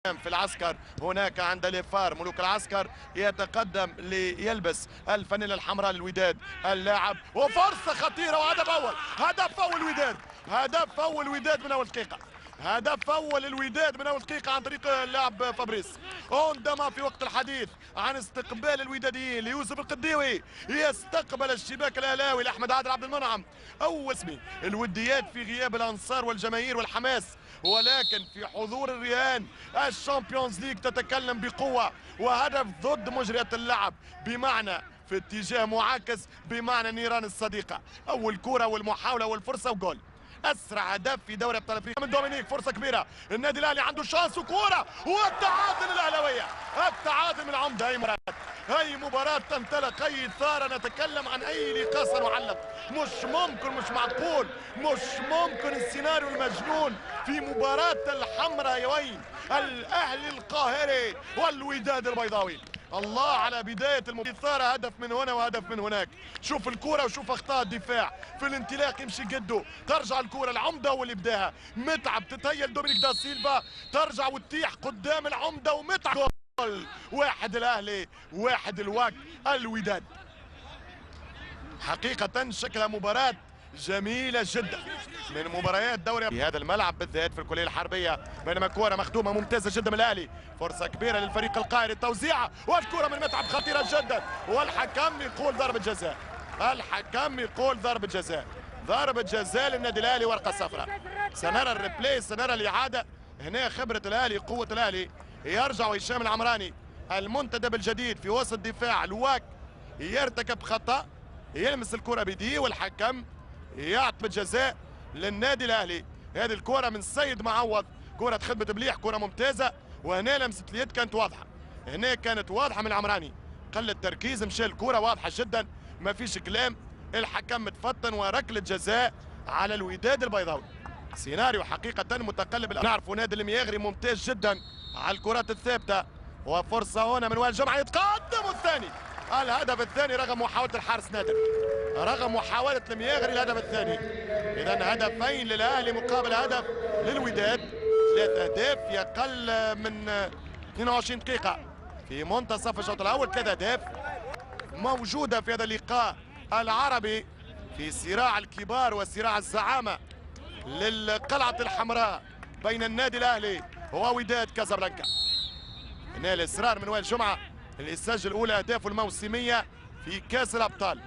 في العسكر هناك عند ليفار ملوك العسكر يتقدم ليلبس الفانيلا الحمراء للوداد اللاعب وفرصة خطيرة وهدف أول. هدف أول وداد، هدف أول وداد من أول دقيقة، هدف أول الوداد من أول دقيقة عن طريق اللاعب فابريس. عندما في وقت الحديث عن استقبال الوداديين ليوسف القديوي يستقبل الشباك الأهلاوي لأحمد عادل عبد المنعم أول اسمي الوديات في غياب الأنصار والجماهير والحماس، ولكن في حضور الرهان الشامبيونز ليج تتكلم بقوة وهدف ضد مجريات اللعب، بمعنى في اتجاه معاكس بمعنى نيران الصديقة. أول كرة والمحاولة والفرصة وجول. اسرع هدف في دوري ابطال افريقيا من دومينيك. فرصه كبيره، النادي الاهلي عنده شانس وكوره والتعادل الاهلاويه. التعادل من العمده. هي مباراه تنطلق، هي اثاره، نتكلم عن اي لقاء سنعلق. مش ممكن، مش معقول، مش ممكن السيناريو المجنون في مباراه الحمراء يا وين الاهلي القاهري والوداد البيضاوي. الله على بداية المثارة، هدف من هنا وهدف من هناك. شوف الكرة وشوف اخطاء الدفاع في الانطلاق، يمشي قده، ترجع الكرة العمدة واللي بداها متعب، تتهيل دومينيك دا سيلفا، ترجع وتطيح قدام العمدة ومتعب. جول واحد الاهلي واحد الواك الوداد. حقيقة شكلها مباراة جميلة جدا من مباريات دوري في هذا الملعب بالذات في الكلية الحربية، بينما كرة مخدومة ممتازة جدا من الأهلي. فرصة كبيرة للفريق القاهري، التوزيعة والكرة من متعب خطيرة جدا، والحكم يقول ضربة جزاء. الحكم يقول ضربة جزاء، ضربة جزاء للنادي الأهلي، ورقة صفراء. سنرى الريبلاي، سنرى الإعادة. هنا خبرة الأهلي، قوة الأهلي. يرجع هشام العمراني المنتدب الجديد في وسط دفاع الواك، يرتكب خطأ، يلمس الكرة بيديه والحكم يعطي جزاء للنادي الاهلي. هذه الكرة من سيد معوض، كرة خدمة مليح، كرة ممتازة، وهنا لمسة اليد كانت واضحة، هنا كانت واضحة من العمراني، قل التركيز، مشى الكرة واضحة جدا، ما فيش كلام. الحكم متفطن وركلة جزاء على الوداد البيضاوي. سيناريو حقيقة متقلب. نعرف نادي المياغري ممتاز جدا على الكرات الثابتة، وفرصة هنا من وائل جمعة يتقدم الثاني. الهدف الثاني رغم محاولة الحارس نادر، رغم محاولة المياغري الهدف الثاني. إذا هدفين للأهلي مقابل هدف للوداد، 3 أهداف في أقل من 22 دقيقة في منتصف الشوط الأول. 3 أهداف موجودة في هذا اللقاء العربي في صراع الكبار وصراع الزعامة للقلعة الحمراء بين النادي الأهلي ووداد كازابلانكا. هنا الإصرار من وائل جمعة اللي سجل أولى أهدافه الموسمية في كأس الأبطال.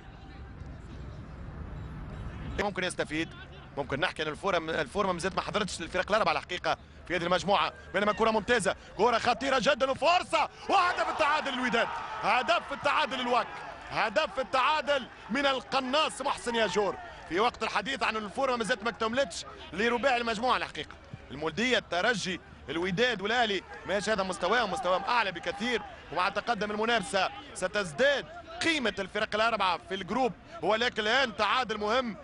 ممكن يستفيد، ممكن نحكي ان الفورمه مازالت ما حضرتش للفرق الاربعه الحقيقه في هذه المجموعه، بينما كره ممتازه، كره خطيره جدا وفرصه، وهدف التعادل للوداد، هدف التعادل للواك، هدف التعادل من القناص محسن ياجور. في وقت الحديث عن الفورمه مازالت ما اكتملتش لرباعي المجموعه الحقيقه، المولديه، الترجي، الوداد والاهلي ماشي هذا مستواهم اعلى بكثير، ومع تقدم المنافسه ستزداد قيمة الفرق الأربعة في الجروب. ولكن الآن تعادل مهم،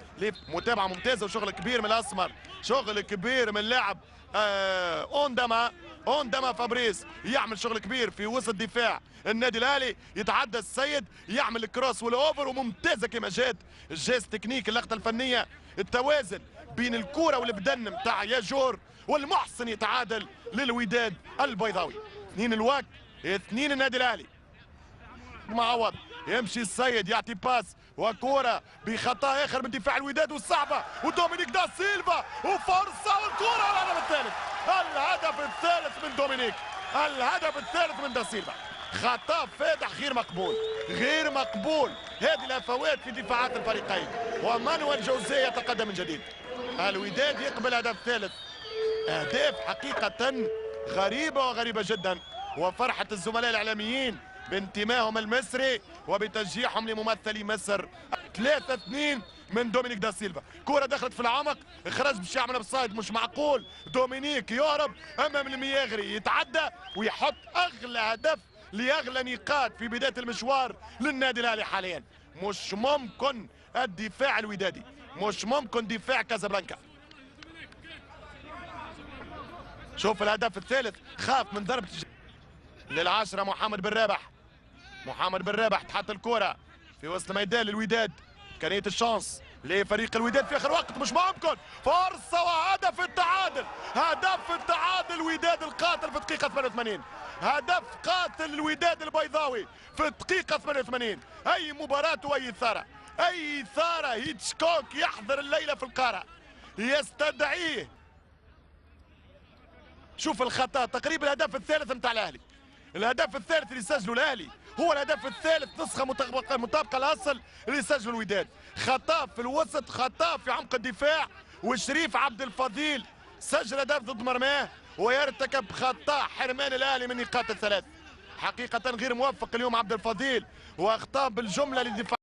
متابعة ممتازة وشغل كبير من الأسمر، شغل كبير من لاعب اونداما فابريس، يعمل شغل كبير في وسط دفاع النادي الأهلي، يتعدى السيد، يعمل الكروس والأوفر، وممتازة كما جات الجاز تكنيك، اللقطة الفنية، التوازن بين الكرة والبدن متاع ياجور والمحسن، يتعادل للوداد البيضاوي. 2 الواك، 2 النادي الأهلي. معوض يمشي السيد، يعطي باس وكرة بخطأ اخر من دفاع الوداد والصعبة، ودومينيك دا سيلفا وفرصة والكرة والهدف الثالث. الهدف الثالث من دومينيك، الهدف الثالث من دا سيلفا. خطأ فادح غير مقبول، غير مقبول. هذه الهفوات في دفاعات الفريقين، ومانويل جوزيه يتقدم من جديد. الوداد يقبل هدف ثالث. اهداف حقيقة غريبة وغريبة جدا، وفرحة الزملاء الاعلاميين بانتمائهم المصري وبتشجيعهم لممثلي مصر. 3-2 من دومينيك دا سيلفا، كرة دخلت في العمق، خرج باش يعمل اوفسايد، مش معقول. دومينيك يهرب امام المياغري، يتعدى ويحط اغلى هدف لاغلى نقاط في بداية المشوار للنادي الاهلي حاليا. مش ممكن الدفاع الودادي، مش ممكن دفاع كازابلانكا. شوف الهدف الثالث، خاف من ضربة للعشرة محمد بن رابح. محمد بن رابح تحط الكرة في وسط الميدان للوداد، إمكانية الشانس لفريق الوداد في اخر وقت، مش ممكن، فرصه وهدف التعادل، هدف التعادل الوداد القاتل في الدقيقه 88، هدف قاتل الوداد البيضاوي في الدقيقه 88. اي مباراه واي اثاره، اي اثاره. هيتشكوك يحضر الليله في القاره، يستدعيه. شوف الخطا، تقريبا الهدف الثالث نتاع الاهلي، الهدف الثالث اللي سجله الاهلي هو الهدف الثالث، نسخه مطابقه الاصل اللي سجله الوداد. خطا في الوسط، خطا في عمق الدفاع، وشريف عبد الفضيل سجل هدف ضد مرماه ويرتكب خطا حرمان الاهلي من نقاط الثلاث. حقيقه غير موفق اليوم عبد الفضيل، واخطاء بالجمله للدفاع.